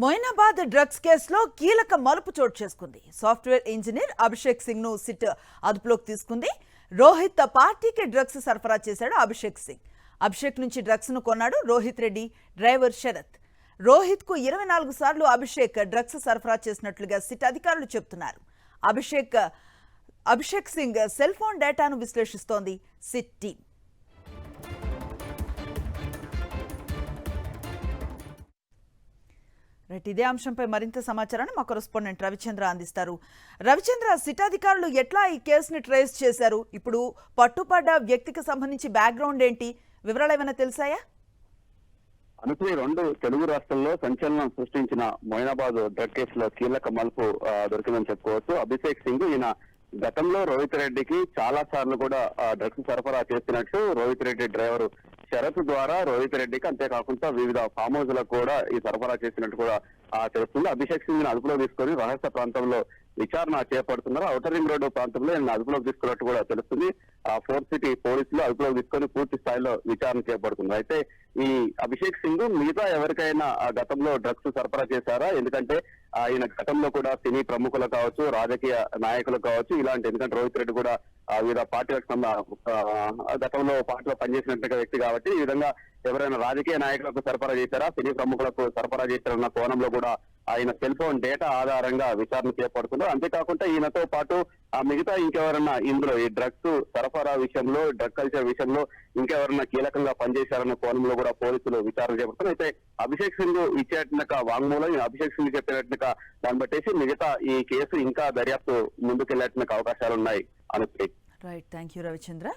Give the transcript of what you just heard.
Moinabad drugs కేసులో కీలక మలుపు చోటు చేసుకుంది. సాఫ్ట్వేర్ ఇంజనీర్ అభిషేక్ సింగ్ ను సిట్ అదుపులోకి తీసుకుంది. రోహిత్ పార్టీకి డ్రగ్స్ సరఫరా చేశాడు అభిషేక్ సింగ్. అభిషేక్ నుంచి డ్రగ్స్ ను కొన్నాడు రోహిత్ రెడ్డి డ్రైవర్ శరత్. రోహిత్ కు 24 సార్లు అభిషేక్ డ్రగ్స్ సరఫరా చేసినట్లుగా సిట్ అధికారులు చెబుతున్నారు. అభిషేక్ సింగ్ సెల్ ఫోన్ డేటాను విశ్లేషిస్తోంది సిట్ టీం. ఇదే అంశంపై మరింత సమాచారాన్ని మా కరెస్పాండెంట్ రవిచంద్ర అందిస్తారు. రవిచంద్ర, సిట్ అధికారులు ఎట్లా ఈ కేసుని ట్రేస్ చేశారు? ఇప్పుడు పట్టుపడ్డ వ్యక్తికి సంబంధించి బ్యాక్గ్రౌండ్ ఏంటి? వివరాలు ఏమైనా తెలిసాయా? అనుకుని 2 తెలుగు రాష్ట్రాల్లో సంచలనం సృష్టించిన మొయినాబాద్ డ్రగ్ కేసులో కీలక మలుపు దొరికిందని చెప్పుకోవచ్చు. అభిషేక్ సింగ్ ఈయన గతంలో రోహిత్ రెడ్డికి చాలా సార్లు కూడా డ్రగ్స్ సరఫరా చేస్తున్నట్లు రోహిత్ రెడ్డి డ్రైవర్ శరత్ ద్వారా రోహిత్ రెడ్డికి, అంతేకాకుండా వివిధ ఫామ్ హౌస్ లకు కూడా ఈ సరఫరా చేసినట్టు కూడా తెలుస్తుంది. అభిషేక్ సింగ్ ని అదుపులో తీసుకొని రహస్య ప్రాంతంలో విచారణ చేపడుతున్నారు. ఔటర్ రింగ్ రోడ్డు ప్రాంతంలో ఈయన అదుపులోకి తీసుకున్నట్టు కూడా తెలుస్తుంది. ఫోర్త్ సిటీ పోలీసులు అదుపులోకి తీసుకొని పూర్తి స్థాయిలో విచారణ చేపడుతున్నారు. అయితే ఈ అభిషేక్ సింగ్ మిగతా ఎవరికైనా గతంలో డ్రగ్స్ సరఫరా చేశారా? ఎందుకంటే ఆయన గతంలో కూడా సినీ ప్రముఖులు కావచ్చు, రాజకీయ నాయకులు కావచ్చు, ఇలాంటి, ఎందుకంటే రోహిత్ రెడ్డి కూడా వివిధ పార్టీలకు గతంలో పార్టీలో పనిచేసినట్టుగా వ్యక్తి కాబట్టి ఈ విధంగా ఎవరైనా రాజకీయ నాయకులకు సరఫరా చేశారా, సినీ ప్రముఖులకు సరఫరా చేశారన్న కోణంలో కూడా ఆయన సెల్ ఫోన్ డేటా ఆధారంగా విచారణ చేపడుతున్నారు. అంతేకాకుండా ఈయనతో పాటు మిగతా ఇంకెవరన్నా ఇందులో ఈ డ్రగ్స్ సరఫరా విషయంలో, డ్రగ్ కల్చర్ విషయంలో ఇంకెవరన్నా కీలకంగా పనిచేశారన్న కోణంలో కూడా పోలీసులు విచారణ చేపడుతున్నారు. అయితే అభిషేక్ సింగ్ ఇచ్చేట్టుగా వాంగ్మూలం, అభిషేక్ సింగ్ చెప్పినట్టుగా దాన్ని బట్టేసి మిగతా ఈ కేసు ఇంకా దర్యాప్తు ముందుకెళ్లేట్టుగా అవకాశాలు ఉన్నాయి. Right, thank you Ravichandra.